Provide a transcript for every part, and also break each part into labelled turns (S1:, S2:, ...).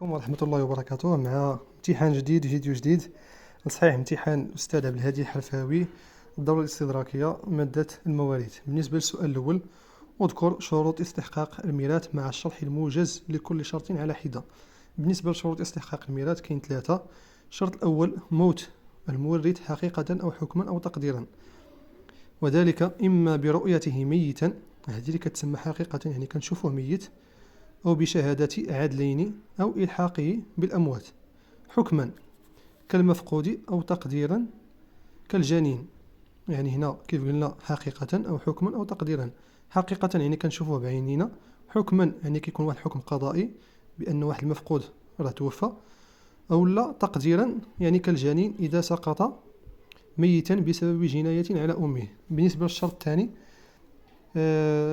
S1: عليكم ورحمة الله وبركاته. مع امتحان جديد، فيديو جديد. صحيح امتحان الأستاذ عبد الهادي الحرفاوي، الدورة الاستدراكية، مادة المواريث. بالنسبة للسؤال الأول: اذكر شروط استحقاق الميراث مع الشرح الموجز لكل شرط على حدة. بالنسبة لشروط استحقاق الميراث كاين ثلاثة. الشرط الأول: موت المورث حقيقة أو حكما أو تقديرا، وذلك إما برؤيته ميتا، هذه اللي كتسمى حقيقة يعني كنشوفوه ميت، أو بشهادة عدلين، أو إلحاقه بالأموات. حكما كالمفقود، أو تقديرا كالجنين. يعني هنا كيف قلنا حقيقة أو حكما أو تقديرا. حقيقة يعني كنشوفوه بعينينا، حكما يعني كيكون واحد الحكم قضائي بأن واحد المفقود راه توفى، أو لا تقديرا يعني كالجنين إذا سقط ميتا بسبب جناية على أمه. بالنسبة للشرط الثاني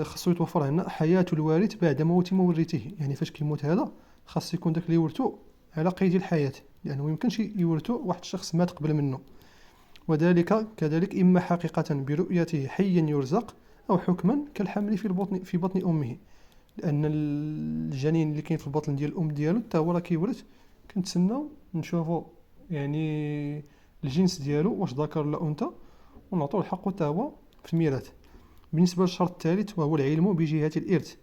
S1: خاصو يتوفر عندنا حياة الوارث بعد موت مورثه. يعني فاش كيموت هذا خاص يكون داك اللي يورثو على قيد الحياة، لأنه ميمكنش يورثو واحد الشخص مات قبل منه. وذلك كذلك إما حقيقة برؤيته حيا يرزق، أو حكما كالحمل في بطن أمه، لأن الجنين اللي كاين في البطن ديال الأم ديالو حتى هو راه كيورث. كنتسناو نشوفو يعني الجنس ديالو واش ذكر ولا أنثى، ونعطوه الحق حتى هو في الميراث. بالنسبة للشرط الثالث وهو العلم بجهة الإرث،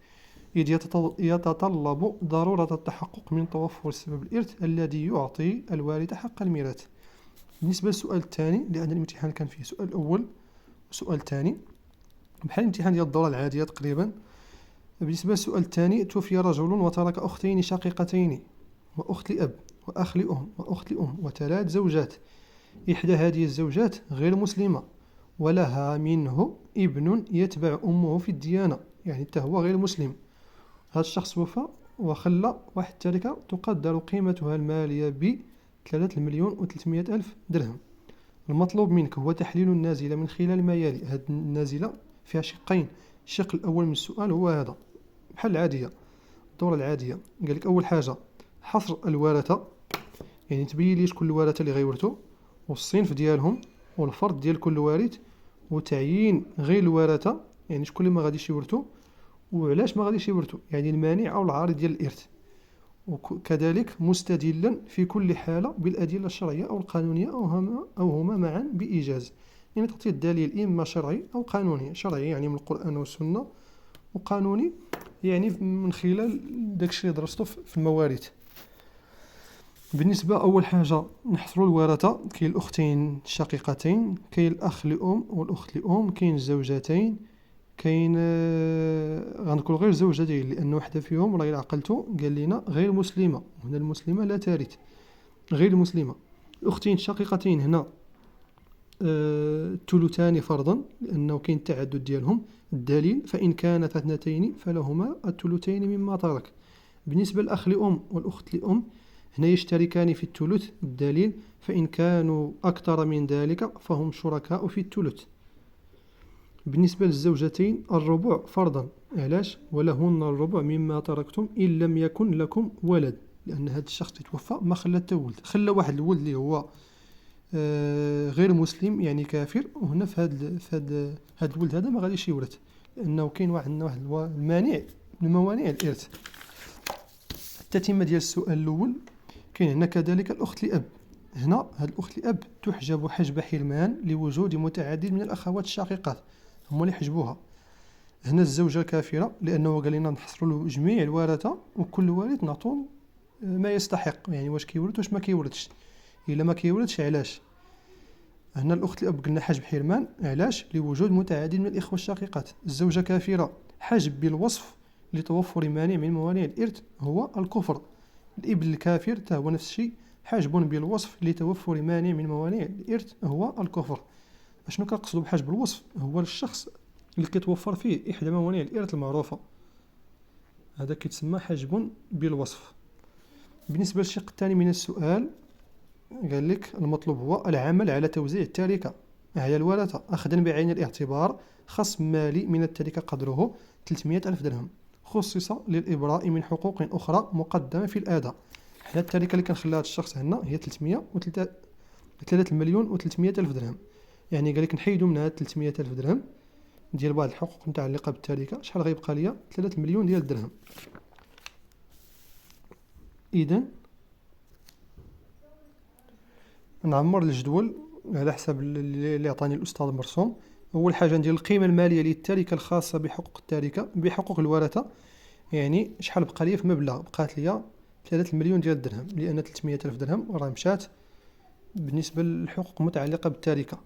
S1: إذ يتطلب ضرورة التحقق من توفر سبب الإرث الذي يعطي الوارث حق الميراث. بالنسبة للسؤال الثاني، لأن الامتحان كان فيه سؤال أول وسؤال ثاني بحال الامتحان ديال الدورة العادية تقريبا. بالنسبة للسؤال الثاني: توفي رجل وترك أختين شقيقتين، وأخت لأب، وأخ لأم، وأخت لأم، وثلاث زوجات. إحدى هذه الزوجات غير مسلمة، ولها منه ابن يتبع أمه في الديانة، يعني حتى هو غير مسلم. هذا الشخص وفى وخلى واحد التركة تقدر قيمتها المالية ب 3,300,000 درهم. المطلوب منك هو تحليل النازلة من خلال ما يلي. هذه النازلة فيها شقين. الشق الأول من السؤال هو هذا، بحال العادية الدورة العادية. قال لك أول حاجة حصر الورثة، يعني تبين لي شكون الورثة اللي غيورثوا، والصنف ديالهم، والفرد ديال كل وارث، وتعيين غير الورثة، يعني شكون اللي ما غاديش يورثوا وعلاش ما غاديش يورثوا، يعني المانع أو العارض ديال الإرث. وكذلك مستدلا في كل حالة بالأدلة الشرعية أو القانونية أو هما معا بإيجاز. يعني تعطي الدليل إما شرعي أو قانوني. شرعي يعني من القرآن والسنة، وقانوني يعني من خلال داكشي اللي درستو في المواريث. بالنسبة أول حاجة نحصروا الورثة. كاين الأختين الشقيقتين، كاين الأخ لأم والأخت لأم، كاين الزوجتين، كاين غنقول غير زوجتين لأن واحدة فيهم راه عقلتو قال لنا غير مسلمة، وهنا المسلمة لا ترث، غير المسلمة. الأختين الشقيقتين هنا الثلثان فرضا، لأنه كاين التعدد ديالهم. الدليل: فإن كانت اثنتين فلهما الثلثين مما ترك. بالنسبة للأخ لأم والأخت لأم هنا يشتركان في الثلث. الدليل: فإن كانوا أكثر من ذلك فهم شركاء في الثلث. بالنسبة للزوجتين الربع فرضا. علاش؟ ولهن الربع مما تركتم إن لم يكن لكم ولد، لأن هذا الشخص توفى ما خلى حتى ولد، خلى واحد الولد اللي هو غير مسلم يعني كافر. وهنا في هذا الولد هذا ما غاديش يورث، لأنه كاين واحد المانع من موانع الإرث. التتمة ديال السؤال الأول كاين هنا كذلك الأخت لأب. هنا هاد الأخت لأب تحجب حجب حرمان لوجود متعدد من الأخوات الشقيقات، هما اللي حجبوها. هنا الزوجة كافرة، لأنه قال لنا نحصروا له جميع الورثة وكل وارث نعطوه ما يستحق، يعني واش كيورث واش ما كيورثش. إلا ما كيورثش علاش؟ هنا الأخت الأب قلنا حجب حرمان، علاش؟ لوجود متعدد من الإخوة الشقيقات. الزوجة كافرة حجب بالوصف لتوفر مانع من موانع الإرث هو الكفر. الابن الكافر تا هو نفس الشيء، حجب بالوصف لتوفر مانع من موانع الإرث هو الكفر. اشنو كنقصدوا بحجب الوصف؟ هو الشخص اللي كيتوفر فيه إحدى موانع الإرث المعروفة، هذا كيتسمى حجب بالوصف. بالنسبة للشق الثاني من السؤال قال لك المطلوب هو العمل على توزيع التركة على الورثة أخذا بعين الاعتبار خصم مالي من التركة قدره 300,000 درهم، خصص للإبراء من حقوق أخرى مقدمة في الأداء. حنا التركة اللي كنخليها هاد الشخص هنا هي 3,300,000 درهم. يعني قال لك نحيدوا من هاد 300,000 درهم ديال بعض الحقوق المتعلقة بالتركة، شحال غيبقى ليا؟ 3 مليون ديال الدرهم. إذن نعمر الجدول على حسب اللي عطاني الأستاذ مرسوم. أول حاجة ندير القيمة المالية للتركة الخاصة بحقوق التركة بحقوق الورثة، يعني شحال بقى ليا في مبلغ. بقات ليا 3 مليون ديال الدرهم، لأن 300 ألف درهم راه مشات بالنسبة للحقوق متعلقة بالتركة.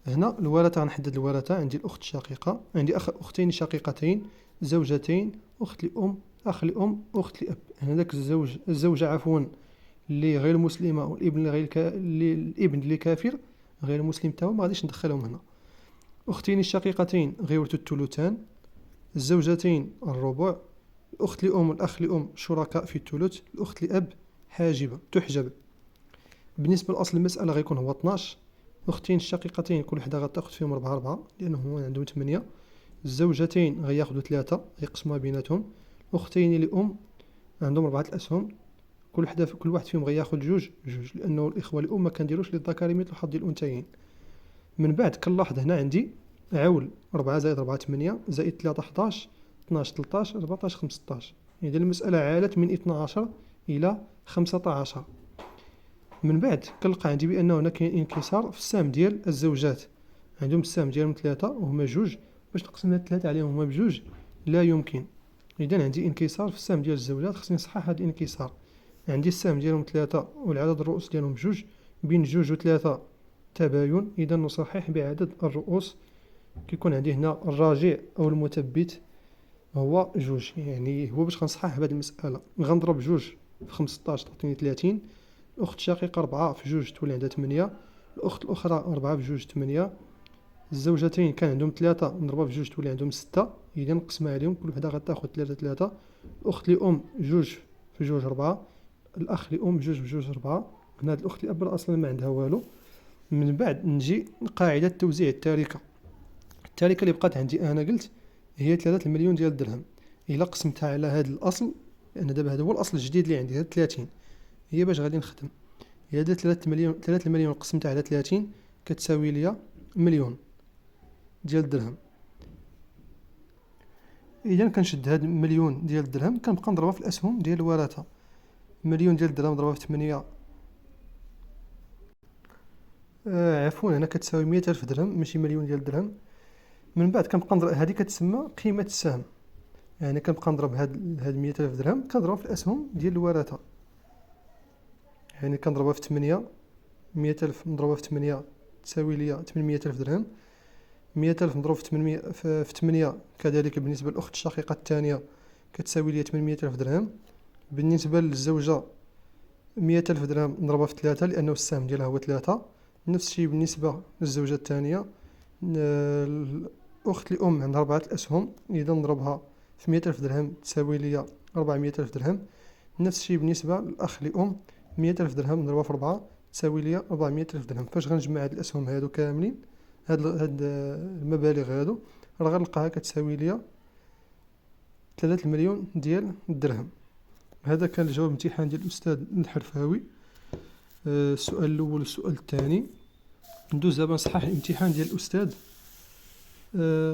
S1: هنا الورثة غنحدد الورثة. عندي الأخت الشقيقة، عندي أختين شقيقتين، زوجتين، أخت لأم، أخ لأم، أخت لأب. هنا داك الزوجة عفوا اللي غير مسلمة والابن اللي غير الابن اللي كافر غير مسلم تا هو ما غاديش ندخلهم هنا. أختين الشقيقتين غيورثوا الثلثان، الزوجتين الربع، الأخت لأم والأخ لأم شركاء في الثلث، الأخت لأب حاجبة تحجب. بالنسبة لأصل المسألة غيكون هو 12. أختين الشقيقتين كل وحدة غتاخد فيهم 4 لأنهم عندهم 8. الزوجتين غياخدوا 3 يقسموها بيناتهم. الأختين لأم عندهم 4 الأسهم، كل واحد فيهم غياخد جوج لأنه الإخوة لأم ما كنديروش للذكر مثل حظ الأنثيين. من بعد كنلاحظ هنا عندي عول 4 زائد 4 8 زائد 3 11 12 13 14 15. إذا المسألة عالت من 12 إلى 15. من بعد كنلقى عندي بأنه هنا كاين انكسار في السهم ديال الزوجات. عندهم السهم ديالهم 3 وهما جوج، باش نقسم هاد 3 عليهم هما بجوج لا يمكن. إذا عندي انكسار في السهم ديال الزوجات، خصني نصحح هاد الانكسار. عندي السهم ديالهم 3 والعدد الرؤوس ديالهم بجوج، بين جوج و 3 تباين. إذا نصحح بعدد الرؤوس. كيكون عندي هنا الراجع أو المثبت هو جوج، يعني هو باش غنصحح بهاد المسألة غنضرب جوج في 15 تعطيني 30. الأخت الشقيقة 4 في جوج تولي عندها 8. الأخت الأخرى 4 في جوج 8. الزوجتين كان عندهم 3 نضربها في جوج تولي عندهم 6. إذا نقسمها عليهم كل وحدة غتاخد 3. الأخت لأم جوج في جوج 4. الأخ لأم جوج في جوج 4. هنا هاد الأخت لأب أصلا ما عندها والو. من بعد نجي لقاعدة توزيع التركة. التركة اللي بقات عندي أنا قلت هي 3 مليون ديال الدرهم. إلا قسمتها على هذا الأصل، لأن دابا هذا هو الأصل الجديد اللي عندي، هاد 30 هي باش غادي نخدم. إلا درت 3 مليون قسمتها على 30 كتساوي ليا مليون ديال الدرهم. إذا كنشد هاد مليون ديال الدرهم كنبقى نضربها في الأسهم ديال الورثة. مليون ديال الدرهم ضربها في 8 عفوا هنا كتساوي 100 ألف درهم ماشي مليون ديال الدرهم. من بعد كنبقى نضرب، هذه كتسمى قيمة السهم. يعني كنبقى نضرب هاد 100 ألف درهم كنضربها في الأسهم ديال الورثة. يعني كنضربها في 8، 100 ألف نضربها في 8 تساوي ليا 800 ألف درهم. 100 ألف نضرب في 800 في 8 كذلك بالنسبة للأخت الشقيقة الثانية كتساوي ليا 800 ألف درهم. بالنسبة للزوجة 100 ألف درهم نضربها في 3 لأنه السهم ديالها هو 3. نفس الشيء بالنسبة للزوجة الثانية. الأخت لأم عندها 4 الأسهم، إذا نضربها في 100 ألف درهم تساوي ليا 400 ألف درهم. نفس الشيء بالنسبة للأخ لأم 100 ألف درهم نضربها في 4 تساوي ليا 400 ألف درهم. فاش غنجمع هاد الأسهم هادو كاملين، هاد المبالغ هادو راه غنلقاها كتساوي ليا 3 مليون ديال الدرهم. هذا كان الجواب امتحان ديال الأستاذ الحرفاوي. السؤال الأول والسؤال الثاني. ندوز دابا نصحح الامتحان ديال الأستاذ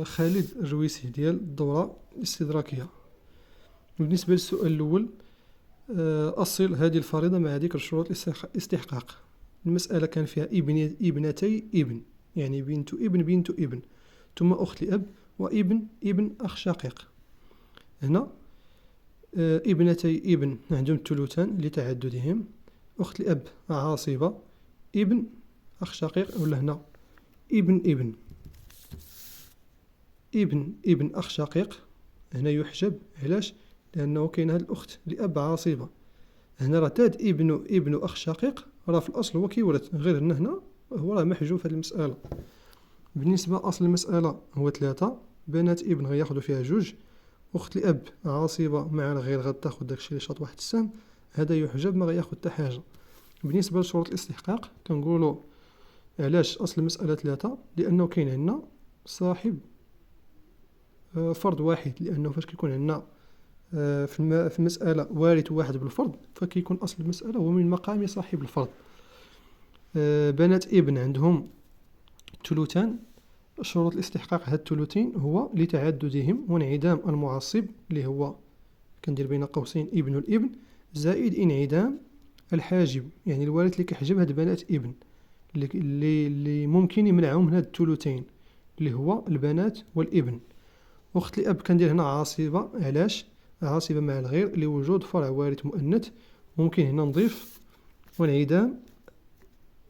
S1: خالد الرويسي ديال الدورة الاستدراكية. بالنسبة للسؤال الأول، أصل هذه الفريضة مع هذيك الشروط الاستحقاق. المسألة كان فيها ابنتي ابن، يعني بنت ابن ثم أخت لأب وابن أخ شقيق. هنا ابنتي ابن عندهم الثلثان لتعددهم، أخت لأب عاصبة، ابن أخ شقيق ولا هنا ابن أخ شقيق هنا يحجب. علاش؟ لأنه كاين هاد الأخت لأب عاصبة. هنا راه تاد ابن أخ شقيق راه في الأصل هو كيورث، غير هنا هو راه محجوب في هاد المسألة. بالنسبة أصل المسألة هو 3، بنات ابن غياخدو فيها جوج، أخت لأب عاصبة مع الغير غتاخد داكشي اللي شاط واحد السهم، هذا يحجب ما غياخد حتى حاجة. بالنسبة لشروط الاستحقاق كنقولوا علاش أصل المسألة 3، لأنه كاين عندنا صاحب فرض واحد، لأنه فاش كيكون عندنا في المسألة وارث واحد بالفرض فكيكون أصل المسألة هو من مقام صاحب الفرض. بنات ابن عندهم ثلثان. شروط الاستحقاق هاد الثلثين هو لتعددهم وانعدام المعصب اللي هو كندير بين قوسين ابن الابن، زائد انعدام الحاجب، يعني الوارث اللي كيحجب هاد بنات ابن اللي ممكن يمنعهم من هاد الثلثين اللي هو البنات والابن. أخت الأب كندير هنا عاصبة، علاش؟ عاصبة مع الغير لوجود فرع وارث مؤنث. ممكن هنا نضيف وانعدام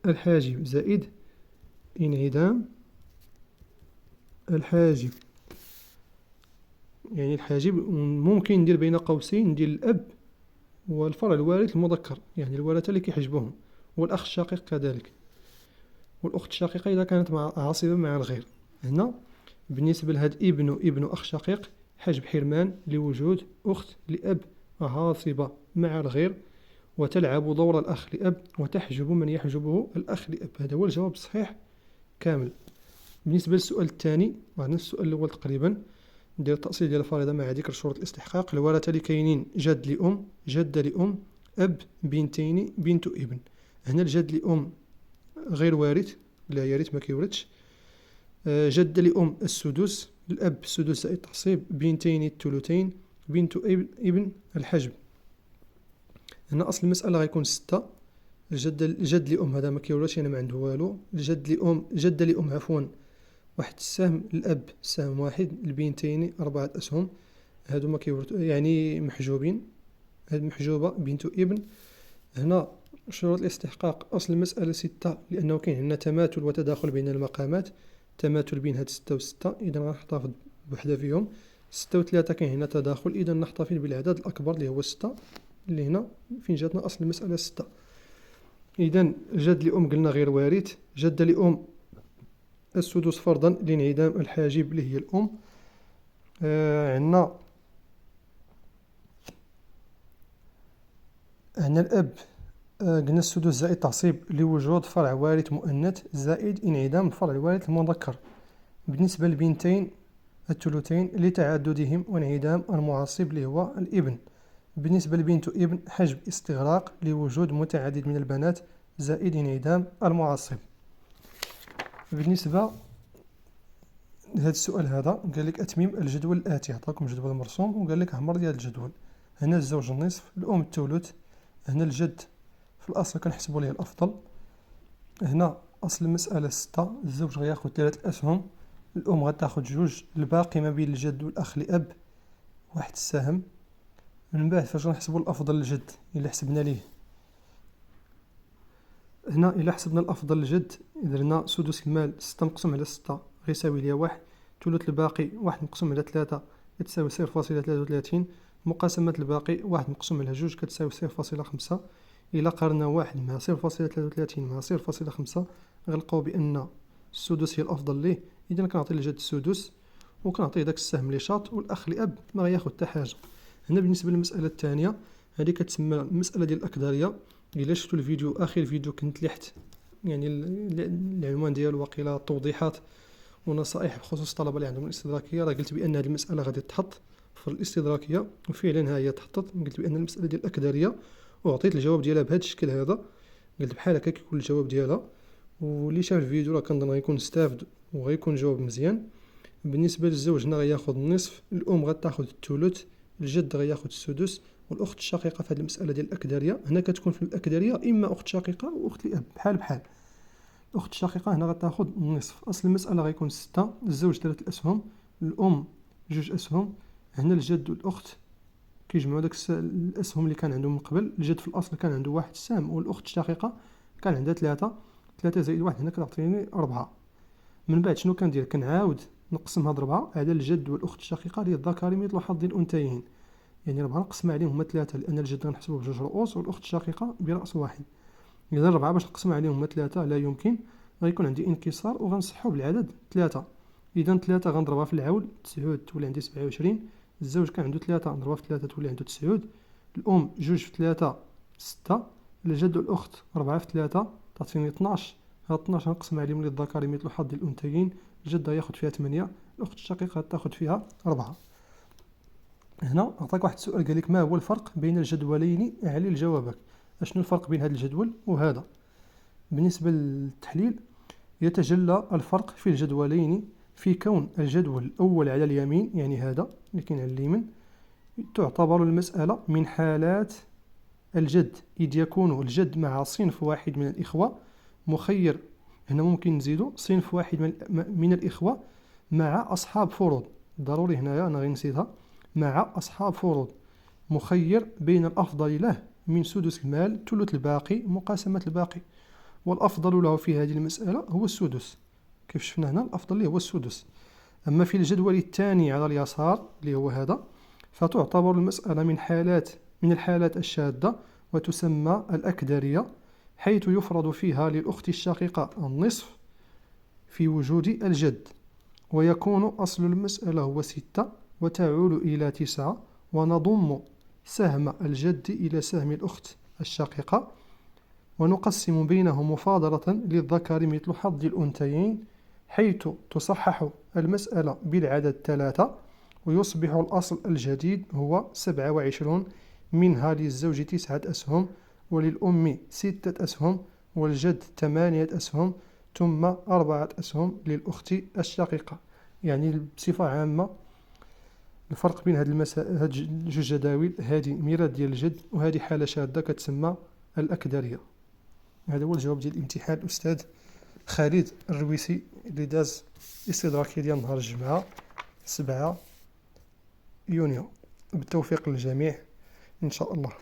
S1: الحاجب زائد انعدام الحاجب، يعني الحاجب ممكن ندير بين قوسين ندير الأب والفرع الوارث المذكر، يعني الورثة اللي كيحجبوهم، والأخ الشقيق كذلك، والأخت الشقيقة إذا كانت عاصبة مع الغير. هنا بالنسبة لهاد ابن أخ شقيق حجب حرمان لوجود أخت لأب عاصبة مع الغير وتلعب دور الأخ لأب وتحجب من يحجبه الأخ لأب. هذا هو الجواب الصحيح كامل. بالنسبة للسؤال الثاني نفس السؤال الأول تقريبا، ندير التأصيل ديال الفريضة مع ذكر شروط الاستحقاق. الورثة اللي كاينين جد لأم، جدة لأم، أب، بنتين، بنت ابن. هنا الجد لأم غير وارث، لا يرث ما كيورثش. جدة لأم السدس، الأب السدس زائد تحصيب، بنتين الثلثين، بنت ابن الحجب. هنا أصل المسألة غيكون 6. الجد لأم هذا ما كيورثش، يعني ما عنده والو. جدة لأم عفوا واحد السهم، الأب سهم واحد، البنتين 4 أسهم، هادو ما كيورثوا يعني محجوبين. هاد محجوبة بنت ابن. هنا شروط الاستحقاق، أصل المسألة 6 لأنه كاين عندنا تماثل وتداخل بين المقامات، تماثل بين هاد 6 و6، إذا غنحتفظ بوحدة فيهم. 6 و3 كاين هنا تداخل، إذا نحتفظ بالعدد الأكبر اللي هو 6 اللي هنا فين جاتنا أصل المسألة 6. إذا جد لأم قلنا غير وارث، جدة لأم السدس فرضا لانعدام الحاجب اللي هي الأم. عندنا الأب، قلنا السدس زائد تعصيب لوجود فرع وارث مؤنث زائد انعدام الفرع الوارث المذكر. بالنسبة للبنتين الثلثين لتعددهم وانعدام المعصب اللي هو الابن. بالنسبة لبنت ابن حجب استغراق لوجود متعدد من البنات زائد انعدام المعصب. بالنسبة لهذا السؤال هذا قال لك أتمم الجدول الآتي، عطاكم جدول مرسوم وقال لك عمر ديال الجدول. هنا الزوج النصف، الأم الثلث، هنا الجد في الأصل كنحسبوا ليه الأفضل. هنا أصل المسألة 6، الزوج غياخد 3 أسهم، الأم غتاخد 2، الباقي ما بين الجد والأخ لأب 1 السهم. من بعد فاش غنحسبوا الأفضل للجد إلا حسبنا ليه، هنا إلا حسبنا الأفضل للجد درنا سدس المال 6 مقسوم على 6 غيساوي ليا 1، ثلث الباقي 1 مقسوم على 3 كتساوي 0.33، مقاسمة الباقي 1 مقسوم على 2 كتساوي 0.5. إلا قارنا 1 مع 0.33 مع 0.5 غنلقاو بأن السدس هي الأفضل ليه، إذا كنعطي للجد السدس وكنعطيه داك السهم اللي شاط، والأخ لأب ما غياخد حتى حاجة. هنا بالنسبة للمسألة الثانية، هذه كتسمى المسألة ديال الأكدارية. إلا شفتوا الفيديو آخر فيديو كنت لحت يعني العنوان ديالو واقيلا توضيحات ونصائح بخصوص الطلبة اللي عندهم الاستدراكية، راه قلت بأن هذه المسألة غادي تحط في الاستدراكية، وفعلا ها هي تحطت. قلت بأن المسألة ديال الأكدارية وعطيت الجواب ديالها بهذا الشكل هذا، قلت بحال هكا كيكون الجواب ديالها، واللي شاف الفيديو راه كنظن غيكون استافد وغيكون جواب مزيان. بالنسبة للزوج هنا غياخد النصف، الأم غتاخد الثلث، الجد غياخد السدس، والأخت الشقيقة في هذه المسألة ديال الأكدارية هنا كتكون في الأكدارية إما أخت شقيقة وأخت الأب بحال بحال. الأخت الشقيقة هنا غتاخد النصف. أصل المسألة غيكون 6، الزوج 3 الأسهم، الأم 2 أسهم، هنا الجد والأخت كيجمعوا داك الأسهم اللي كان عندهم من قبل. الجد في الأصل كان عنده 1 سهم، والأخت الشقيقة كان عندها 3 زائد 1 هنا كتعطيني 4. من بعد شنو كندير؟ كنعاود نقسم هاد 4 على الجد والأخت الشقيقة اللي الذكر مثل حظ الأنثيين، يعني 4 نقسم عليهم هما 3 لأن الجد غنحسبوه بجوج رؤوس والأخت الشقيقة برأس واحد. إذا 4 باش نقسم عليهم هما 3 لا يمكن، غيكون عندي انكسار وغنصحو بالعدد 3. إذا 3 غنضربها في العول 9 تولي عندي 27. الزوج كان عنده 3 نضربها في 3 تولي عنده 9. الأم 2 في 3 6، الجد والأخت 4 في 3 تعطيني 12. هاد 12 نقسم عليهم للذكر مثل حظ الأنثيين، الجد ياخد فيها 8، الأخت الشقيقة تاخد فيها 4. هنا عطاك واحد السؤال قال لك ما هو الفرق بين الجدولين؟ علل جوابك. شنو الفرق بين هذا الجدول وهذا؟ بالنسبة للتحليل يتجلى الفرق في الجدولين في كون الجدول الأول على اليمين، يعني هذا اللي كاين على اليمين، تعتبر المسألة من حالات الجد إذ يكون الجد مع صنف واحد من الإخوة مخير. هنا ممكن نزيدو صنف واحد من الإخوة مع أصحاب فروض، ضروري هنايا أنا غير نسيتها، مع أصحاب فروض مخير بين الأفضل له من سدس المال ثلث الباقي مقاسمة الباقي، والأفضل له في هذه المسألة هو السدس. كيف شفنا هنا الأفضل له هو السدس. أما في الجدول الثاني على اليسار اللي هو هذا، فتعتبر المسألة من الحالات الشاذة وتسمى الأكدرية، حيث يفرض فيها للأخت الشقيقة النصف في وجود الجد، ويكون أصل المسألة هو 6 وتعول إلى 9، ونضم سهم الجد إلى سهم الأخت الشقيقة ونقسم بينهم مفاضلة للذكر مثل حظ الأنثيين، حيث تصحح المسألة بالعدد 3، ويصبح الأصل الجديد هو 27، منها للزوج 9 أسهم، وللأم 6 أسهم، والجد 8 أسهم، ثم 4 أسهم للأخت الشقيقة. يعني بصفة عامة الفرق بين هاد جوج جداول، هذه ميراث ديال الجد وهذه حالة شاذة كتسمى الأكدرية. هذا هو الجواب ديال الامتحان الأستاذ خالد الرويسي اللي داز استدراكي ديال نهار الجمعة 7 يونيو. بالتوفيق للجميع إن شاء الله.